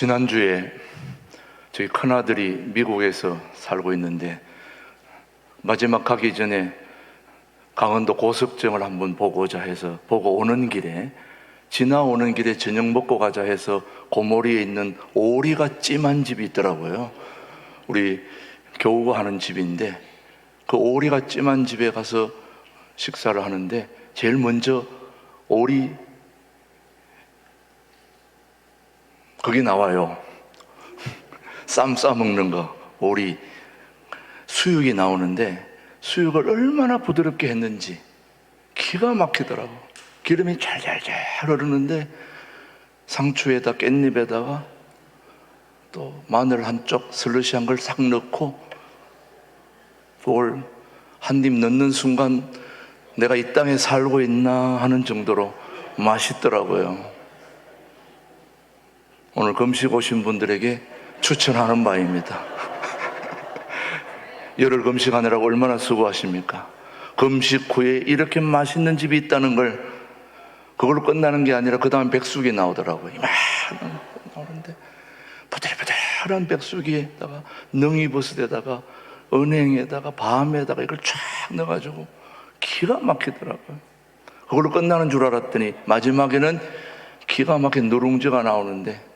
지난주에 저희 큰아들이 미국에서 살고 있는데 마지막 가기 전에 강원도 고석정을 한번 보고자 해서 보고 오는 길에 지나오는 길에 저녁 먹고 가자 해서 고모리에 있는 오리가 찜한 집이 있더라고요. 우리 교우가 하는 집인데 그 오리가 찜한 집에 가서 식사를 하는데 제일 먼저 오리 거기 나와요. 쌈 싸먹는 거 오리 수육이 나오는데 수육을 얼마나 부드럽게 했는지 기가 막히더라고. 기름이 잘잘잘 흐르는데 상추에다 깻잎에다가 또 마늘 한쪽 슬러시한 걸 싹 넣고 그걸 한 입 넣는 순간 내가 이 땅에 살고 있나 하는 정도로 맛있더라고요. 오늘 금식 오신 분들에게 추천하는 바입니다. 열흘 금식하느라고 얼마나 수고하십니까? 금식 후에 이렇게 맛있는 집이 있다는 걸, 그걸로 끝나는 게 아니라 그 다음 백숙이 나오더라고요. 이만한 나오는데 부들부들한 백숙에다가 능이버섯에다가 은행에다가 밤에다가 이걸 쫙 넣어가지고 기가 막히더라고요. 그걸로 끝나는 줄 알았더니 마지막에는 기가 막힌 누룽지가 나오는데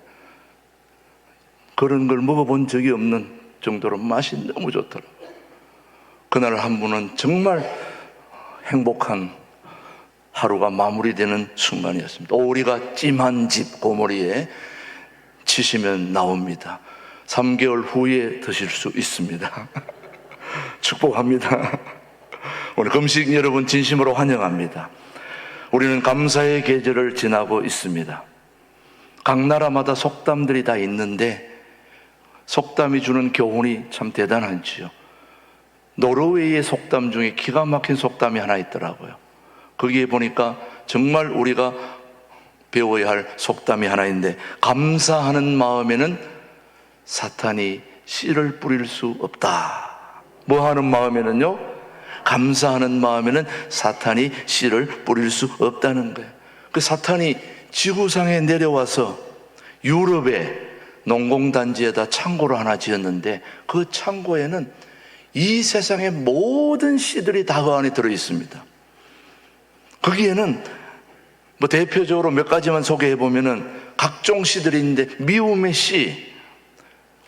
그런 걸 먹어본 적이 없는 정도로 맛이 너무 좋더라고요. 그날 한 분은 정말 행복한 하루가 마무리되는 순간이었습니다. 오리가 찜한 집 고모리에 치시면 나옵니다. 3개월 후에 드실 수 있습니다. 축복합니다. 오늘 금식 여러분 진심으로 환영합니다. 우리는 감사의 계절을 지나고 있습니다. 각 나라마다 속담들이 다 있는데 속담이 주는 교훈이 참 대단하지요. 노르웨이의 속담 중에 기가 막힌 속담이 하나 있더라고요. 거기에 보니까 정말 우리가 배워야 할 속담이 하나 있는데, 감사하는 마음에는 사탄이 씨를 뿌릴 수 없다. 뭐 하는 마음에는요? 감사하는 마음에는 사탄이 씨를 뿌릴 수 없다는 거예요. 그 사탄이 지구상에 내려와서 유럽에 농공단지에다 창고를 하나 지었는데 그 창고에는 이 세상의 모든 씨들이 다 그 안에 들어 있습니다. 거기에는 뭐 대표적으로 몇 가지만 소개해 보면은 각종 씨들이 있는데 미움의 씨,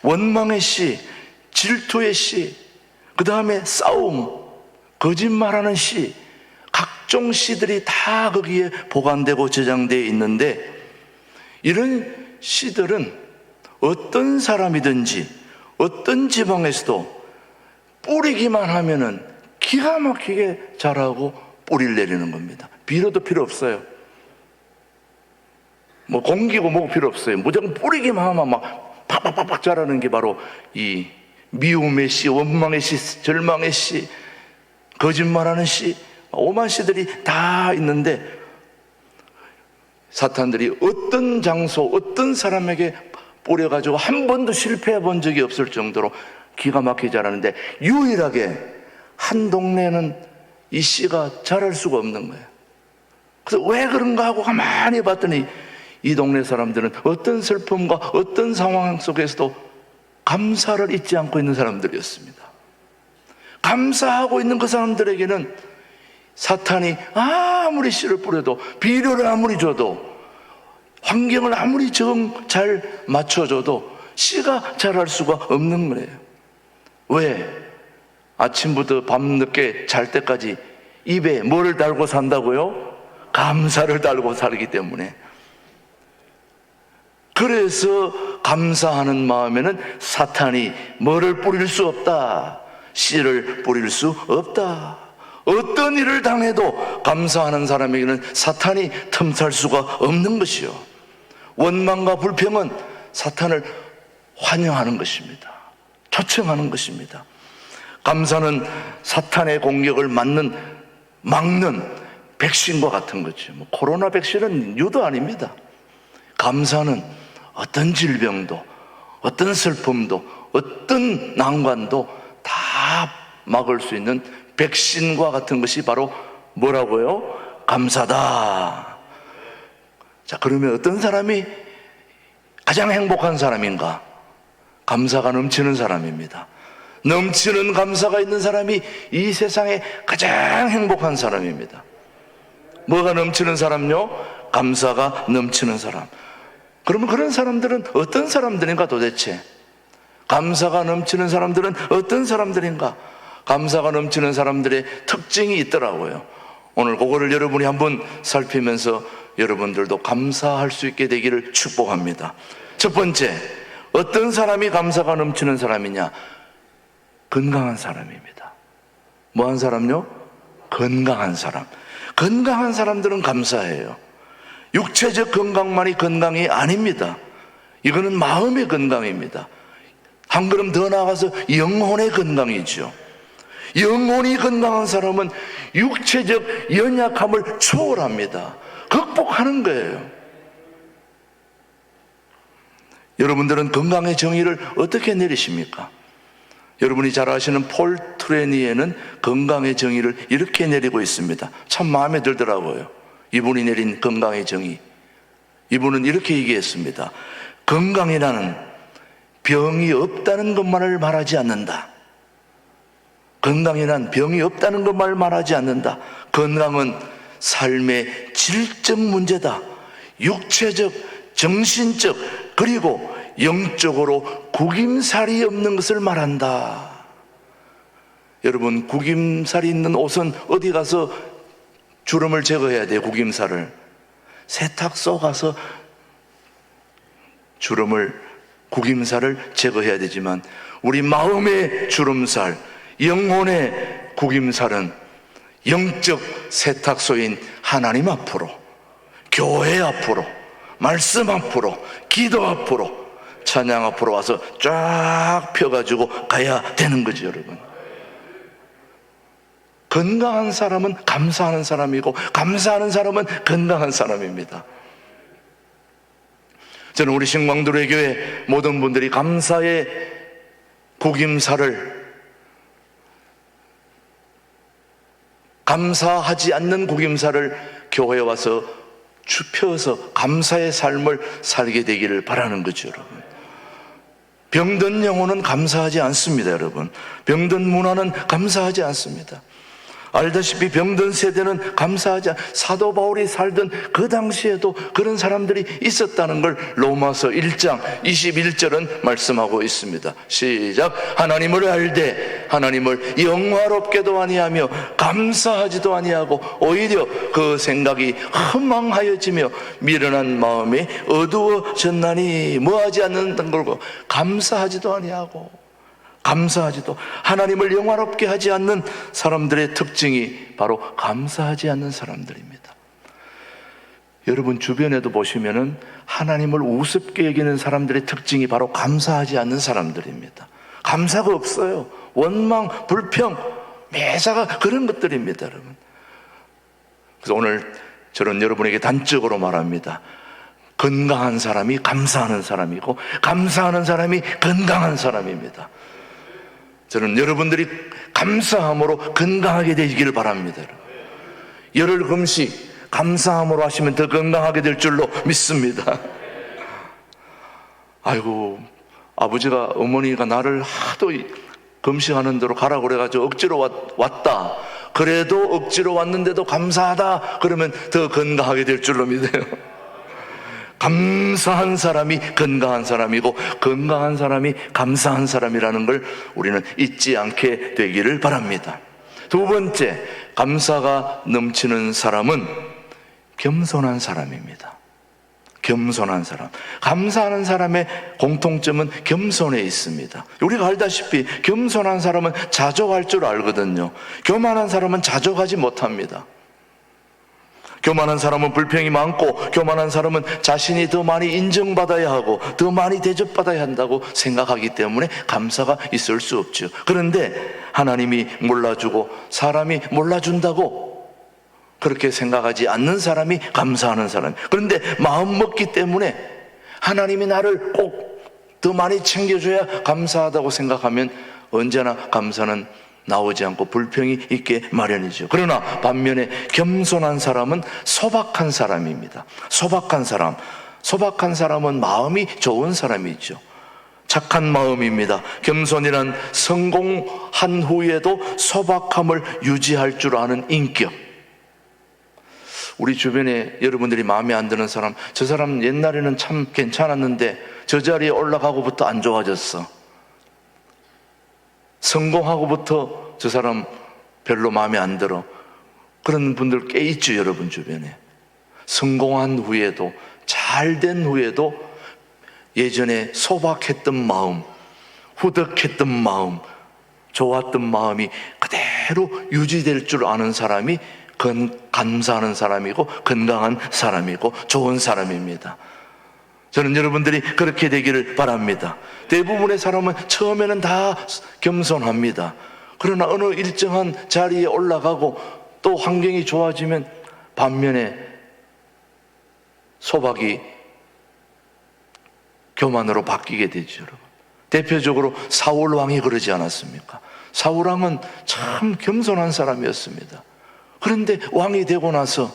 원망의 씨, 질투의 씨, 그 다음에 싸움, 거짓말하는 씨, 각종 씨들이 다 거기에 보관되고 저장되어 있는데, 이런 씨들은 어떤 사람이든지 어떤 지방에서도 뿌리기만 하면은 기가 막히게 자라고 뿌리를 내리는 겁니다. 비료도 필요 없어요. 뭐 공기고 뭐고 필요 없어요. 무조건 뿌리기만 하면 막 팍팍팍팍 자라는 게 바로 이 미움의 씨, 원망의 씨, 절망의 씨, 거짓말하는 씨, 오만 씨들이 다 있는데 사탄들이 어떤 장소, 어떤 사람에게 뿌려가지고 한 번도 실패해 본 적이 없을 정도로 기가 막히게 자라는데 유일하게 한 동네는 이 씨가 자랄 수가 없는 거예요. 그래서 왜 그런가 하고 가만히 봤더니 이 동네 사람들은 어떤 슬픔과 어떤 상황 속에서도 감사를 잊지 않고 있는 사람들이었습니다. 감사하고 있는 그 사람들에게는 사탄이 아무리 씨를 뿌려도, 비료를 아무리 줘도, 환경을 아무리 잘 맞춰줘도 씨가 자랄 수가 없는 거예요. 왜? 아침부터 밤늦게 잘 때까지 입에 뭐를 달고 산다고요? 감사를 달고 살기 때문에. 그래서 감사하는 마음에는 사탄이 뭐를 뿌릴 수 없다, 씨를 뿌릴 수 없다. 어떤 일을 당해도 감사하는 사람에게는 사탄이 틈살 수가 없는 것이요, 원망과 불평은 사탄을 환영하는 것입니다. 초청하는 것입니다. 감사는 사탄의 공격을 막는 백신과 같은 거죠. 뭐 코로나 백신은 유도 아닙니다. 감사는 어떤 질병도, 어떤 슬픔도, 어떤 난관도 다 막을 수 있는 백신과 같은 것이 바로 뭐라고요? 감사다. 자, 그러면 어떤 사람이 가장 행복한 사람인가? 감사가 넘치는 사람입니다. 넘치는 감사가 있는 사람이 이 세상에 가장 행복한 사람입니다. 뭐가 넘치는 사람요? 감사가 넘치는 사람. 그러면 그런 사람들은 어떤 사람들인가 도대체? 감사가 넘치는 사람들은 어떤 사람들인가? 감사가 넘치는 사람들의 특징이 있더라고요. 오늘 그거를 여러분이 한번 살피면서 여러분들도 감사할 수 있게 되기를 축복합니다. 첫 번째, 어떤 사람이 감사가 넘치는 사람이냐? 건강한 사람입니다. 뭐한 사람요? 건강한 사람. 건강한 사람들은 감사해요. 육체적 건강만이 건강이 아닙니다. 이거는 마음의 건강입니다. 한 걸음 더 나아가서 영혼의 건강이죠. 영혼이 건강한 사람은 육체적 연약함을 초월합니다. 극복하는 거예요. 여러분들은 건강의 정의를 어떻게 내리십니까? 여러분이 잘 아시는 폴 트레니에는 건강의 정의를 이렇게 내리고 있습니다. 참 마음에 들더라고요. 이분이 내린 건강의 정의. 이분은 이렇게 얘기했습니다. 건강이라는 병이 없다는 것만을 말하지 않는다. 건강이란 병이 없다는 것만을 말하지 않는다. 건강은 삶의 질적 문제다. 육체적, 정신적, 그리고 영적으로 구김살이 없는 것을 말한다. 여러분, 구김살이 있는 옷은 어디 가서 주름을 제거해야 돼요. 구김살을 세탁소 가서 구김살을 제거해야 되지만, 우리 마음의 주름살, 영혼의 구김살은 영적 세탁소인 하나님 앞으로, 교회 앞으로, 말씀 앞으로, 기도 앞으로, 찬양 앞으로 와서 쫙 펴가지고 가야 되는 거죠, 여러분. 건강한 사람은 감사하는 사람이고, 감사하는 사람은 건강한 사람입니다. 저는 우리 신광두레 교회 모든 분들이 감사의 구김살을, 감사하지 않는 구김살을 교회에 와서 펴서 감사의 삶을 살게 되기를 바라는 거죠, 여러분. 병든 영혼은 감사하지 않습니다, 여러분. 병든 문화는 감사하지 않습니다. 알다시피 병든 세대는 감사하지 사도 바울이 살던 그 당시에도 그런 사람들이 있었다는 걸 로마서 1장 21절은 말씀하고 있습니다. 시작. 하나님을 알되 하나님을 영화롭게도 아니하며 감사하지도 아니하고 오히려 그 생각이 허망하여지며 미련한 마음이 어두워졌나니 뭐하지 않는다는 걸고 감사하지도 아니하고, 감사하지도, 하나님을 영화롭게 하지 않는 사람들의 특징이 바로 감사하지 않는 사람들입니다. 여러분 주변에도 보시면은 하나님을 우습게 여기는 사람들의 특징이 바로 감사하지 않는 사람들입니다. 감사가 없어요. 원망, 불평, 매사가 그런 것들입니다, 여러분. 그래서 오늘 저는 여러분에게 단적으로 말합니다. 건강한 사람이 감사하는 사람이고, 감사하는 사람이 건강한 사람입니다. 저는 여러분들이 감사함으로 건강하게 되기를 바랍니다. 열흘 금식 감사함으로 하시면 더 건강하게 될 줄로 믿습니다. 아이고, 아버지가, 어머니가 나를 하도 금식하는 대로 가라고 그래가지고 억지로 왔다. 그래도 억지로 왔는데도 감사하다. 그러면 더 건강하게 될 줄로 믿어요. 감사한 사람이 건강한 사람이고, 건강한 사람이 감사한 사람이라는 걸 우리는 잊지 않게 되기를 바랍니다. 두 번째, 감사가 넘치는 사람은 겸손한 사람입니다. 겸손한 사람. 감사하는 사람의 공통점은 겸손에 있습니다. 우리가 알다시피 겸손한 사람은 자족할 줄 알거든요. 교만한 사람은 자족하지 못합니다. 교만한 사람은 불평이 많고, 교만한 사람은 자신이 더 많이 인정받아야 하고 더 많이 대접받아야 한다고 생각하기 때문에 감사가 있을 수 없죠. 그런데 하나님이 몰라주고 사람이 몰라준다고 그렇게 생각하지 않는 사람이 감사하는 사람. 그런데 마음 먹기 때문에 하나님이 나를 꼭 더 많이 챙겨줘야 감사하다고 생각하면 언제나 감사는 나오지 않고 불평이 있게 마련이죠. 그러나 반면에 겸손한 사람은 소박한 사람입니다. 소박한 사람. 소박한 사람은 마음이 좋은 사람이죠. 착한 마음입니다. 겸손이란 성공한 후에도 소박함을 유지할 줄 아는 인격. 우리 주변에 여러분들이 마음에 안 드는 사람, 저 사람 옛날에는 참 괜찮았는데 저 자리에 올라가고부터 안 좋아졌어. 성공하고부터 저 사람 별로 마음에 안 들어. 그런 분들 꽤 있죠, 여러분 주변에. 성공한 후에도, 잘된 후에도 예전에 소박했던 마음, 후덕했던 마음, 좋았던 마음이 그대로 유지될 줄 아는 사람이 감사하는 사람이고 건강한 사람이고 좋은 사람입니다. 저는 여러분들이 그렇게 되기를 바랍니다. 대부분의 사람은 처음에는 다 겸손합니다. 그러나 어느 일정한 자리에 올라가고 또 환경이 좋아지면 반면에 소박이 교만으로 바뀌게 되죠, 여러분. 대표적으로 사울 왕이 그러지 않았습니까? 사울 왕은 참 겸손한 사람이었습니다. 그런데 왕이 되고 나서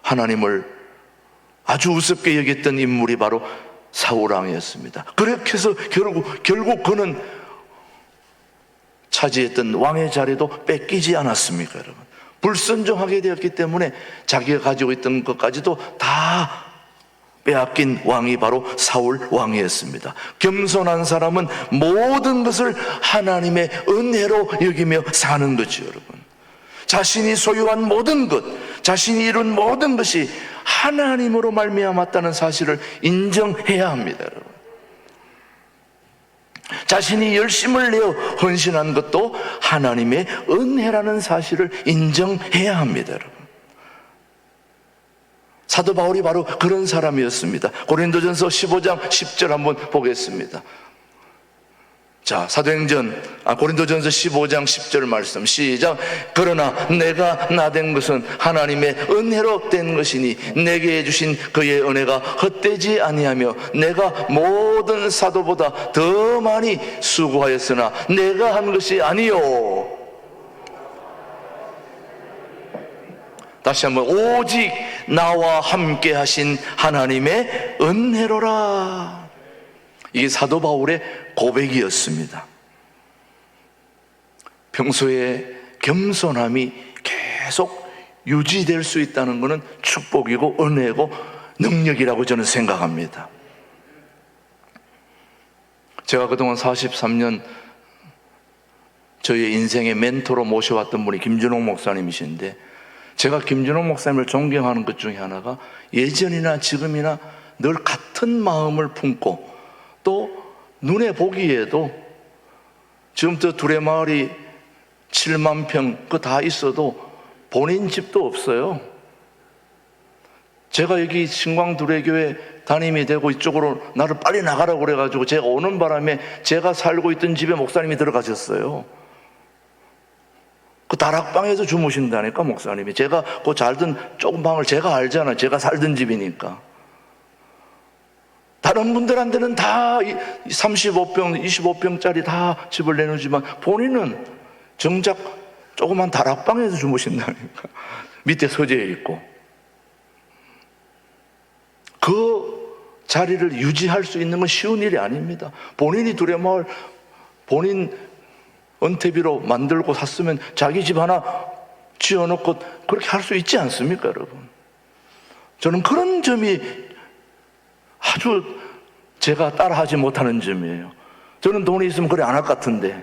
하나님을 아주 우습게 여겼던 인물이 바로 사울 왕이었습니다. 그렇게 해서 결국 그는 차지했던 왕의 자리도 뺏기지 않았습니까, 여러분? 불순종하게 되었기 때문에 자기가 가지고 있던 것까지도 다 빼앗긴 왕이 바로 사울 왕이었습니다. 겸손한 사람은 모든 것을 하나님의 은혜로 여기며 사는 거죠, 여러분. 자신이 소유한 모든 것, 자신이 이룬 모든 것이 하나님으로 말미암았다는 사실을 인정해야 합니다, 여러분. 자신이 열심을 내어 헌신한 것도 하나님의 은혜라는 사실을 인정해야 합니다, 여러분. 사도 바울이 바로 그런 사람이었습니다. 고린도전서 15장 10절 한번 보겠습니다. 자, 고린도전서 15장 10절 말씀 시작. 그러나 내가 나된 것은 하나님의 은혜로 된 것이니 내게 주신 그의 은혜가 헛되지 아니하며 내가 모든 사도보다 더 많이 수고하였으나 내가 한 것이 아니요. 다시 한번, 오직 나와 함께 하신 하나님의 은혜로라. 이게 사도 바울의 고백이었습니다. 평소에 겸손함이 계속 유지될 수 있다는 것은 축복이고 은혜고 능력이라고 저는 생각합니다. 제가 그동안 43년 저의 인생의 멘토로 모셔왔던 분이 김준옥 목사님이신데, 제가 김준옥 목사님을 존경하는 것 중에 하나가 예전이나 지금이나 늘 같은 마음을 품고 또 눈에 보기에도 지금 저 두레마을이 7만 평 그거 다 있어도 본인 집도 없어요. 제가 여기 신광두레교회 담임이 되고 이쪽으로 나를 빨리 나가라고 그래가지고 제가 오는 바람에 제가 살고 있던 집에 목사님이 들어가셨어요. 그 다락방에서 주무신다니까, 목사님이. 제가 그 살던 조금 방을 제가 알잖아요. 제가 살던 집이니까. 다른 분들한테는 다 35평, 25평짜리 다 집을 내놓지만 본인은 정작 조그만 다락방에서 주무신다니까. 밑에 서재에 있고. 그 자리를 유지할 수 있는 건 쉬운 일이 아닙니다. 본인이 두레마을 본인 은퇴비로 만들고 샀으면 자기 집 하나 지어놓고 그렇게 할 수 있지 않습니까, 여러분? 저는 그런 점이 아주 제가 따라하지 못하는 점이에요. 저는 돈이 있으면 그래 안 할 것 같은데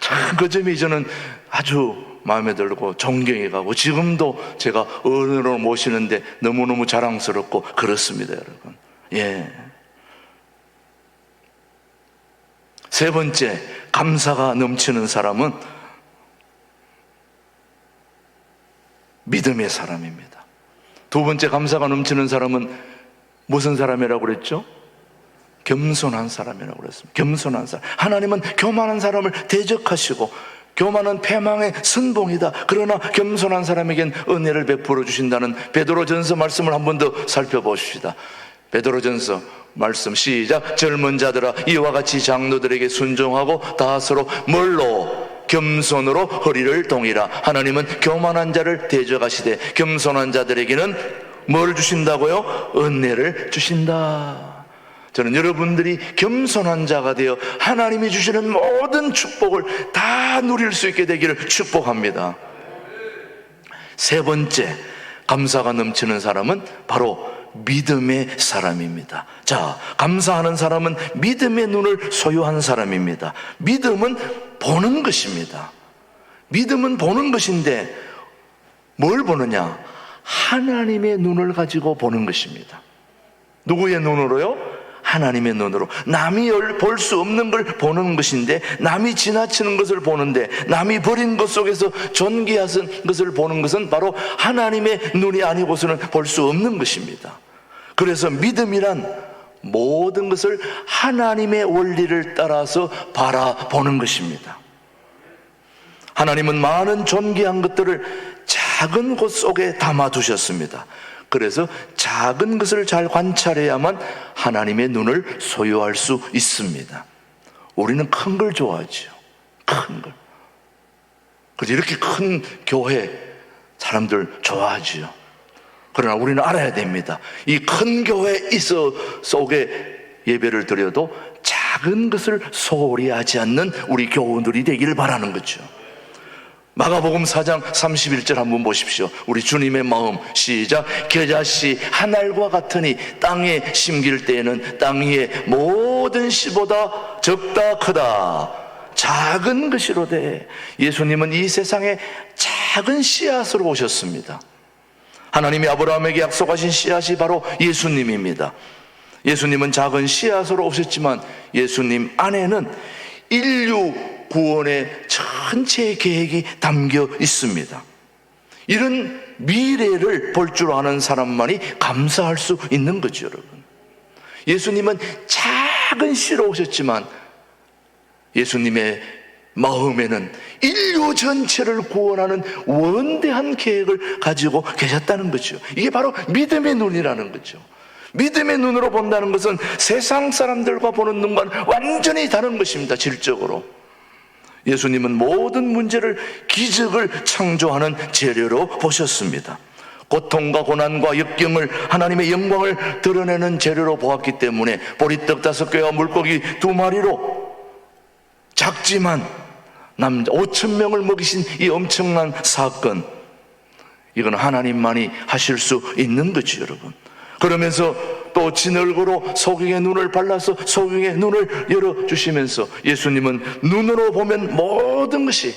참 그 점이 저는 아주 마음에 들고 존경이 가고 지금도 제가 어른으로 모시는데 너무너무 자랑스럽고 그렇습니다, 여러분. 예. 세 번째, 감사가 넘치는 사람은 믿음의 사람입니다. 두 번째, 감사가 넘치는 사람은 무슨 사람이라고 그랬죠? 겸손한 사람이라고 그랬습니다. 겸손한 사람. 하나님은 교만한 사람을 대적하시고 교만은 패망의 선봉이다. 그러나 겸손한 사람에겐 은혜를 베풀어 주신다는 베드로전서 말씀을 한 번 더 살펴보십시다. 베드로전서 말씀 시작. 젊은 자들아 이와 같이 장로들에게 순종하고 다 서로 뭘로? 겸손으로 허리를 동이라. 하나님은 교만한 자를 대적하시되 겸손한 자들에게는 뭘 주신다고요? 은혜를 주신다. 저는 여러분들이 겸손한 자가 되어 하나님이 주시는 모든 축복을 다 누릴 수 있게 되기를 축복합니다. 세 번째, 감사가 넘치는 사람은 바로 믿음의 사람입니다. 자, 감사하는 사람은 믿음의 눈을 소유한 사람입니다. 믿음은 보는 것입니다. 믿음은 보는 것인데 뭘 보느냐? 하나님의 눈을 가지고 보는 것입니다. 누구의 눈으로요? 하나님의 눈으로. 남이 볼 수 없는 걸 보는 것인데, 남이 지나치는 것을 보는데, 남이 버린 것 속에서 존귀한 것을 보는 것은 바로 하나님의 눈이 아니고서는 볼 수 없는 것입니다. 그래서 믿음이란 모든 것을 하나님의 원리를 따라서 바라보는 것입니다. 하나님은 많은 존귀한 것들을 작은 곳 속에 담아두셨습니다. 그래서 작은 것을 잘 관찰해야만 하나님의 눈을 소유할 수 있습니다. 우리는 큰 걸 좋아하죠. 큰 걸. 그래서 이렇게 큰 교회 사람들 좋아하죠. 그러나 우리는 알아야 됩니다. 이 큰 교회 속에 예배를 드려도 작은 것을 소홀히 하지 않는 우리 교우들이 되기를 바라는 거죠. 마가복음 4장 31절 한번 보십시오. 우리 주님의 마음, 시작. 겨자씨 한 알과 같으니 땅에 심길 때에는 땅 위의 모든 씨보다 적다 크다. 작은 것이로되. 예수님은 이 세상에 작은 씨앗으로 오셨습니다. 하나님이 아브라함에게 약속하신 씨앗이 바로 예수님입니다. 예수님은 작은 씨앗으로 오셨지만 예수님 안에는 인류 구원의 전체 계획이 담겨 있습니다. 이런 미래를 볼 줄 아는 사람만이 감사할 수 있는 거죠, 여러분. 예수님은 작은 씨로 오셨지만 예수님의 마음에는 인류 전체를 구원하는 원대한 계획을 가지고 계셨다는 거죠. 이게 바로 믿음의 눈이라는 거죠. 믿음의 눈으로 본다는 것은 세상 사람들과 보는 눈과는 완전히 다른 것입니다. 질적으로. 예수님은 모든 문제를 기적을 창조하는 재료로 보셨습니다. 고통과 고난과 역경을 하나님의 영광을 드러내는 재료로 보았기 때문에 보리떡 5개와 물고기 2마리로 작지만 남자 5,000명을 먹이신 이 엄청난 사건, 이건 하나님만이 하실 수 있는 거죠, 여러분. 그러면서 또 진얼굴로 소경의 눈을 발라서 소경의 눈을 열어주시면서 예수님은 눈으로 보면 모든 것이,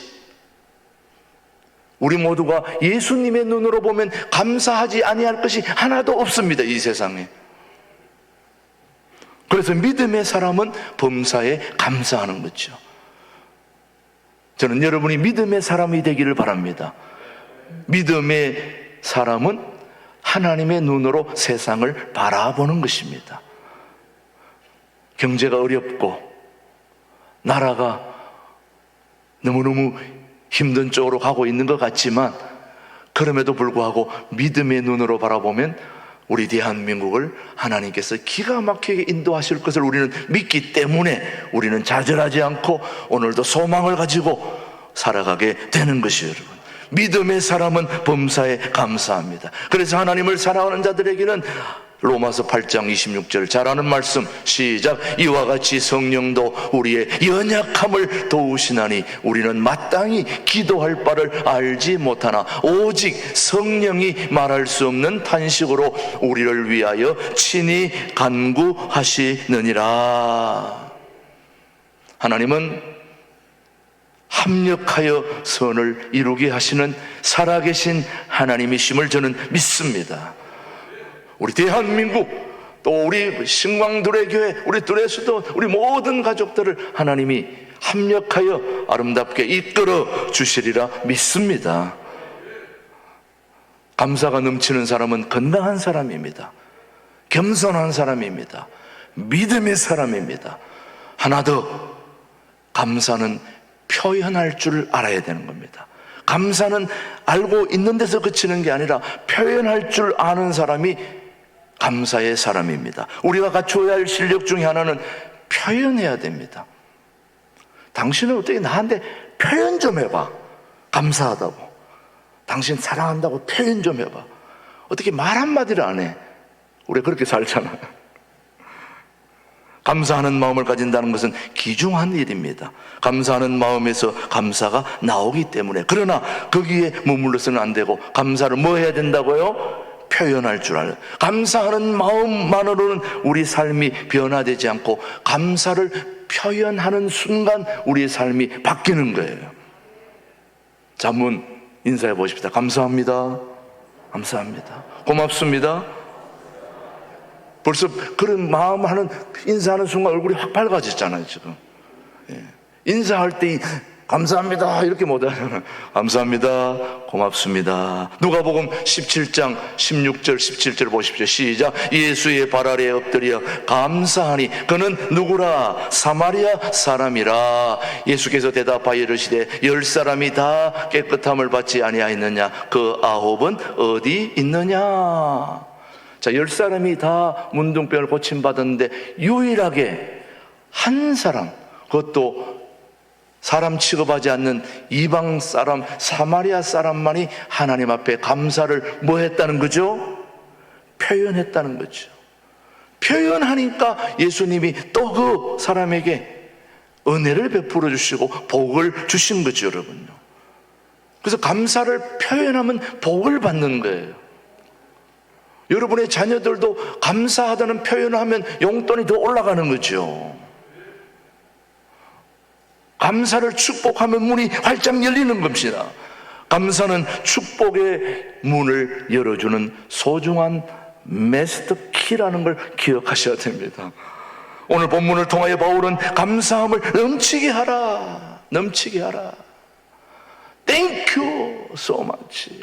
우리 모두가 예수님의 눈으로 보면 감사하지 아니할 것이 하나도 없습니다, 이 세상에. 그래서 믿음의 사람은 범사에 감사하는 거죠. 저는 여러분이 믿음의 사람이 되기를 바랍니다. 믿음의 사람은 하나님의 눈으로 세상을 바라보는 것입니다. 경제가 어렵고 나라가 너무너무 힘든 쪽으로 가고 있는 것 같지만 그럼에도 불구하고 믿음의 눈으로 바라보면 우리 대한민국을 하나님께서 기가 막히게 인도하실 것을 우리는 믿기 때문에 우리는 좌절하지 않고 오늘도 소망을 가지고 살아가게 되는 것이에요, 여러분. 믿음의 사람은 범사에 감사합니다. 그래서 하나님을 사랑하는 자들에게는 로마서 8장 26절 잘 아는 말씀, 시작. 이와 같이 성령도 우리의 연약함을 도우시나니 우리는 마땅히 기도할 바를 알지 못하나 오직 성령이 말할 수 없는 탄식으로 우리를 위하여 친히 간구하시느니라. 하나님은 합력하여 선을 이루게 하시는 살아계신 하나님이심을 저는 믿습니다. 우리 대한민국, 또 우리 신광두레 교회, 우리 두레수도, 우리 모든 가족들을 하나님이 합력하여 아름답게 이끌어 주시리라 믿습니다. 감사가 넘치는 사람은 건강한 사람입니다. 겸손한 사람입니다. 믿음의 사람입니다. 하나 더, 감사는 표현할 줄 알아야 되는 겁니다. 감사는 알고 있는 데서 그치는 게 아니라 표현할 줄 아는 사람이 감사의 사람입니다. 우리가 갖추어야 할 실력 중에 하나는 표현해야 됩니다. 당신은 어떻게 나한테 표현 좀 해봐. 감사하다고. 당신 사랑한다고 표현 좀 해봐. 어떻게 말 한마디를 안 해? 우리 그렇게 살잖아. 감사하는 마음을 가진다는 것은 귀중한 일입니다. 감사하는 마음에서 감사가 나오기 때문에. 그러나 거기에 머물러서는 안 되고 감사를 뭐 해야 된다고요? 표현할 줄 알아요. 감사하는 마음만으로는 우리 삶이 변화되지 않고 감사를 표현하는 순간 우리의 삶이 바뀌는 거예요. 자, 한번 인사해 보십시다. 감사합니다. 감사합니다. 고맙습니다. 벌써 그런 마음 하는 인사하는 순간 얼굴이 확 밝아졌잖아요, 지금. 예. 인사할 때 감사합니다 이렇게 못하잖아요. 감사합니다. 고맙습니다. 누가복음 17장 16절 17절 보십시오. 시작. 예수의 발 아래에 엎드려 감사하니 그는 누구라? 사마리아 사람이라. 예수께서 대답하여 이르시되 10사람이 다 깨끗함을 받지 아니하였느냐? 그 9은 어디 있느냐? 자, 10사람이 다 문둥병을 고침받았는데 유일하게 한 사람, 그것도 사람 취급하지 않는 이방 사람, 사마리아 사람만이 하나님 앞에 감사를 뭐 했다는 거죠? 표현했다는 거죠. 표현하니까 예수님이 또 그 사람에게 은혜를 베풀어 주시고 복을 주신 거죠, 여러분요. 그래서 감사를 표현하면 복을 받는 거예요. 여러분의 자녀들도 감사하다는 표현을 하면 용돈이 더 올라가는 거죠. 감사를 축복하면 문이 활짝 열리는 겁니다. 감사는 축복의 문을 열어주는 소중한 마스터 키라는 걸 기억하셔야 됩니다. 오늘 본문을 통하여 바울은 감사함을 넘치게 하라, 넘치게 하라. Thank you so much.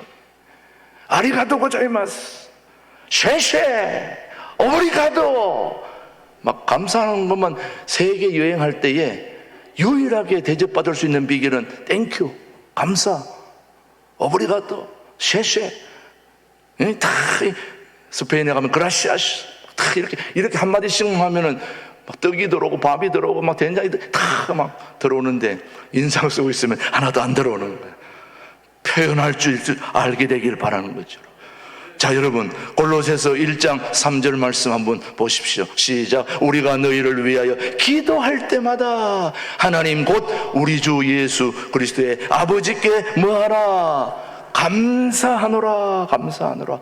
아리가또 고자이마스. 쉐쉐. 오리가도. 막 감사하는 것만 세계 여행할 때에 유일하게 대접받을 수 있는 비결은 땡큐, 감사, 오브리가토, 쉐쉐. 다 스페인에 가면 그라시아스, 다 이렇게 한마디씩 하면은 막 떡이 들어오고 밥이 들어오고 막 된장이 다 막 들어오는데 인상 쓰고 있으면 하나도 안 들어오는 거예요. 표현할 줄 알게 되길 바라는 거죠. 자, 여러분, 골로새서 1장 3절 말씀 한번 보십시오. 시작. 우리가 너희를 위하여 기도할 때마다 하나님 곧 우리 주 예수 그리스도의 아버지께 뭐하라? 감사하노라. 감사하노라.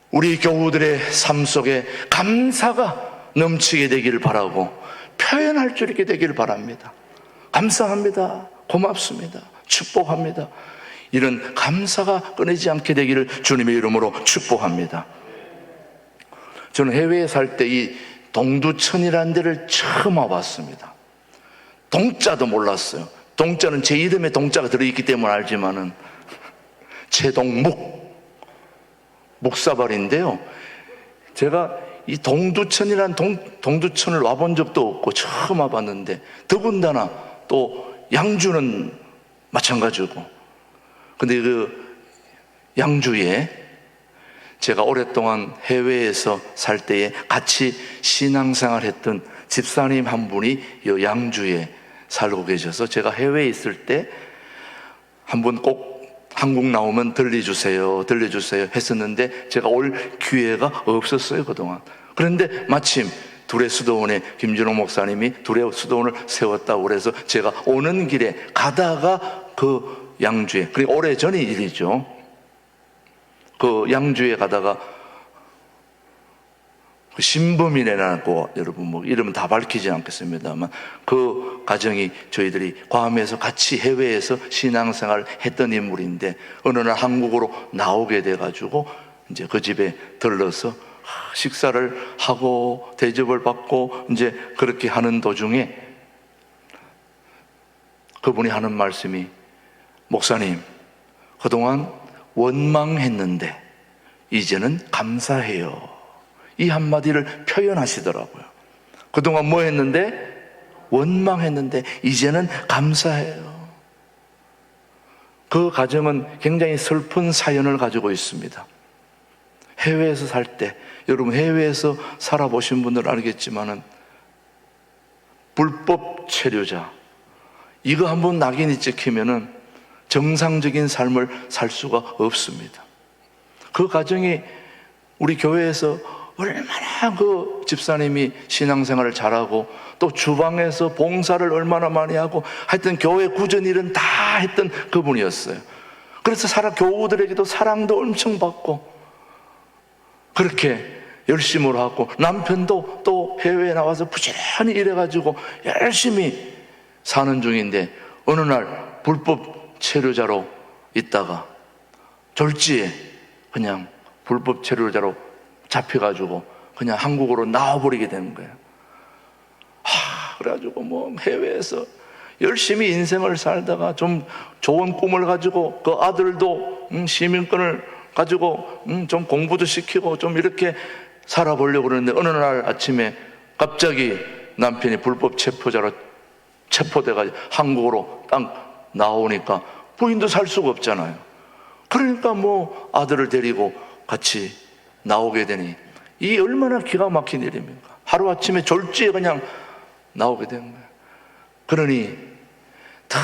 우리 교우들의 삶 속에 감사가 넘치게 되기를 바라고 표현할 줄 있게 되기를 바랍니다. 감사합니다. 고맙습니다. 축복합니다. 이런 감사가 끊이지 않게 되기를 주님의 이름으로 축복합니다. 저는 해외에 살 때 이 동두천이라는 데를 처음 와봤습니다. 동자도 몰랐어요. 동자는 제 이름에 동자가 들어있기 때문에 알지만은 최동묵 목사발인데요. 제가 이 동두천이라는 동두천을 와본 적도 없고 처음 와봤는데 더군다나 또 양주는 마찬가지고. 근데 그 양주에 제가 오랫동안 해외에서 살 때에 같이 신앙생활 했던 집사님 한 분이 이 양주에 살고 계셔서 제가 해외에 있을 때 한 번 꼭 한국 나오면 들려주세요 했었는데 제가 올 기회가 없었어요, 그동안. 그런데 마침 두레 수도원에 김준호 목사님이 두레 수도원을 세웠다고 그래서 제가 오는 길에 가다가 그 양주에, 그리고 오래전의 일이죠. 그 양주에 가다가 그 신범이라고, 여러분 뭐 이름은 다 밝히지 않겠습니다만 그 가정이 저희들이 괌에서 같이 해외에서 신앙생활 했던 인물인데 어느 날 한국으로 나오게 돼가지고 이제 그 집에 들러서 식사를 하고 대접을 받고 이제 그렇게 하는 도중에 그분이 하는 말씀이 목사님, 그동안 원망했는데 이제는 감사해요. 이 한마디를 표현하시더라고요. 그동안 뭐 했는데? 원망했는데 이제는 감사해요. 그 가정은 굉장히 슬픈 사연을 가지고 있습니다. 해외에서 살 때, 여러분 해외에서 살아보신 분들 알겠지만은 불법 체류자, 이거 한번 낙인이 찍히면은 정상적인 삶을 살 수가 없습니다. 그 가정이 우리 교회에서 얼마나 그 집사님이 신앙생활을 잘하고 또 주방에서 봉사를 얼마나 많이 하고 하여튼 교회 굳은 일은 다 했던 그분이었어요. 그래서 교우들에게도 사랑도 엄청 받고 그렇게 열심히 하고, 남편도 또 해외에 나와서 부지런히 일해가지고 열심히 사는 중인데 어느 날 불법 체류자로 있다가 졸지에 그냥 불법 체류자로 잡혀가지고 그냥 한국으로 나와버리게 되는 거예요. 그래가지고 뭐 해외에서 열심히 인생을 살다가 좀 좋은 꿈을 가지고 그 아들도 시민권을 가지고 좀 공부도 시키고 좀 이렇게 살아보려고 그러는데 어느 날 아침에 갑자기 남편이 불법 체포자로 체포돼가지고 한국으로 딱 나오니까 부인도 살 수가 없잖아요. 그러니까 뭐 아들을 데리고 같이 나오게 되니 이 얼마나 기가 막힌 일입니까? 하루아침에 졸지에 그냥 나오게 된 거예요. 그러니 다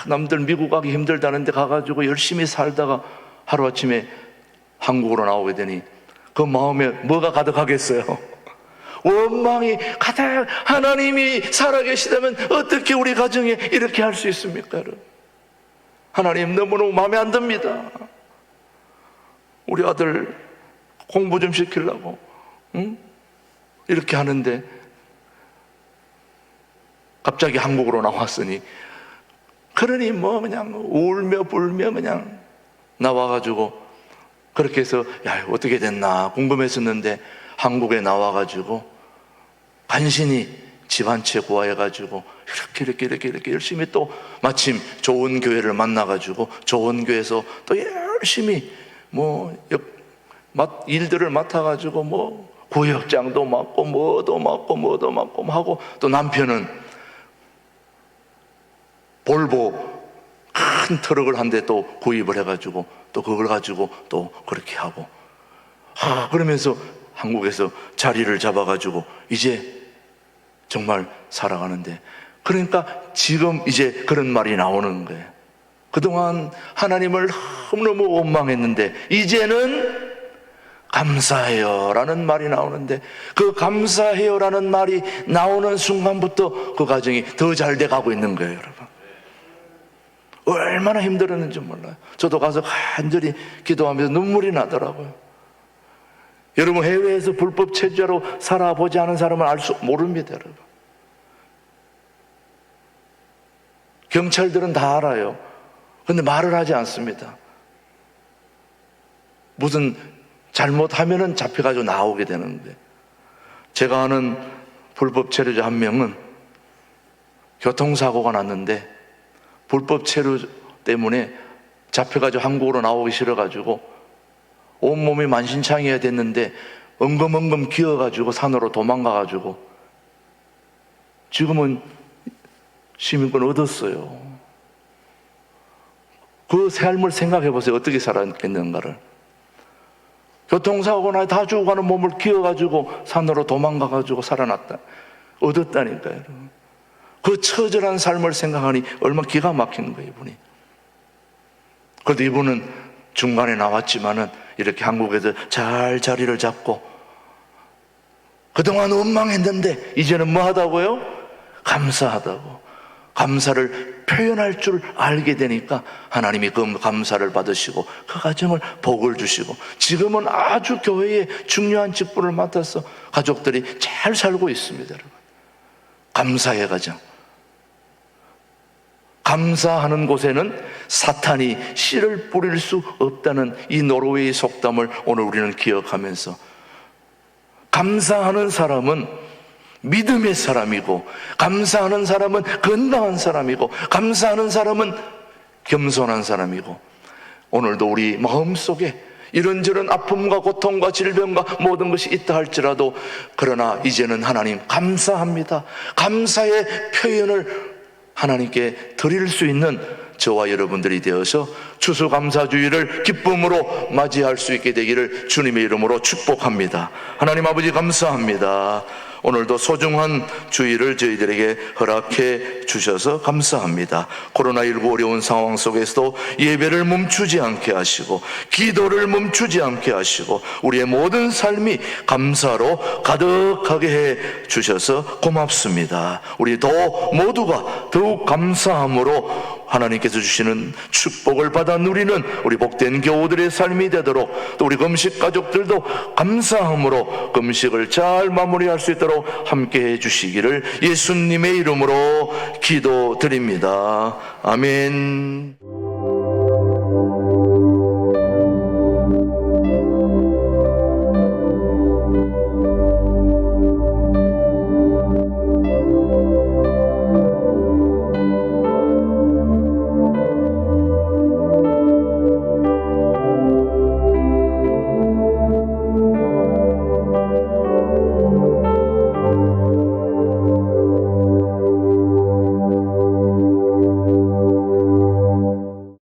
남들 미국 가기 힘들다는데 가가지고 열심히 살다가 하루아침에 한국으로 나오게 되니 그 마음에 뭐가 가득하겠어요? 원망이 가득. 하나님이 살아계시다면 어떻게 우리 가정에 이렇게 할 수 있습니까? 여러분, 하나님 너무너무 마음에 안 듭니다. 우리 아들 공부 좀 시키려고 이렇게 하는데 갑자기 한국으로 나왔으니, 그러니 뭐 그냥 울며 불며 그냥 나와가지고 그렇게 해서 야 어떻게 됐나 궁금했었는데 한국에 나와가지고 간신히 집 한 채 구해가지고 이렇게 열심히 또 마침 좋은 교회를 만나가지고 좋은 교회에서 또 열심히 뭐 일들을 맡아가지고 뭐 구역장도 맡고 뭐도 맡고 하고, 또 남편은 볼보 큰 트럭을 한 대 또 구입을 해가지고 또 그걸 가지고 또 그렇게 하고 그러면서 한국에서 자리를 잡아가지고 이제 정말 살아가는데, 그러니까 지금 이제 그런 말이 나오는 거예요. 그동안 하나님을 너무너무 원망했는데 이제는 감사해요 라는 말이 나오는데, 그 감사해요 라는 말이 나오는 순간부터 그 가정이 더 잘 돼 가고 있는 거예요. 여러분, 얼마나 힘들었는지 몰라요. 저도 가서 간절히 기도하면서 눈물이 나더라고요. 여러분, 해외에서 불법 체류자로 살아보지 않은 사람은 모릅니다. 여러분, 경찰들은 다 알아요. 근데 말을 하지 않습니다. 무슨 잘못하면은 잡혀가지고 나오게 되는데, 제가 아는 불법 체류자 한 명은 교통사고가 났는데 불법 체류 때문에 잡혀가지고 한국으로 나오기 싫어가지고 온몸이 만신창이가 됐는데 엉금엉금 기어가지고 산으로 도망가가지고 지금은 시민권 얻었어요. 그 삶을 생각해 보세요. 어떻게 살았겠는가를. 교통사고가 나서 다 죽어가는 몸을 기어가지고 산으로 도망가가지고 살아났다, 얻었다니까요. 그 처절한 삶을 생각하니 얼마나 기가 막힌 거예요, 이분이. 그래도 이분은 중간에 나왔지만은 이렇게 한국에서 잘 자리를 잡고, 그동안 원망했는데 이제는 뭐 하다고요? 감사하다고. 감사를 표현할 줄 알게 되니까 하나님이 그 감사를 받으시고 그 가정을 복을 주시고 지금은 아주 교회에 중요한 직분을 맡아서 가족들이 잘 살고 있습니다. 여러분, 감사의 가정. 감사하는 곳에는 사탄이 씨를 뿌릴 수 없다는 이 노르웨이 속담을 오늘 우리는 기억하면서, 감사하는 사람은 믿음의 사람이고, 감사하는 사람은 건강한 사람이고, 감사하는 사람은 겸손한 사람이고, 오늘도 우리 마음속에 이런저런 아픔과 고통과 질병과 모든 것이 있다 할지라도, 그러나 이제는 하나님 감사합니다, 감사의 표현을 하나님께 드릴 수 있는 저와 여러분들이 되어서 추수감사주의를 기쁨으로 맞이할 수 있게 되기를 주님의 이름으로 축복합니다. 하나님 아버지 감사합니다. 오늘도 소중한 주일을 저희들에게 허락해 주셔서 감사합니다. 코로나19 어려운 상황 속에서도 예배를 멈추지 않게 하시고 기도를 멈추지 않게 하시고 우리의 모든 삶이 감사로 가득하게 해 주셔서 고맙습니다. 우리 모두가 더욱 감사함으로 하나님께서 주시는 축복을 받아 누리는 우리 복된 교우들의 삶이 되도록, 또 우리 금식 가족들도 감사함으로 금식을 잘 마무리할 수 있도록 함께 해 주시기를 예수님의 이름으로 기도드립니다. 아멘.